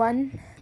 1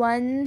1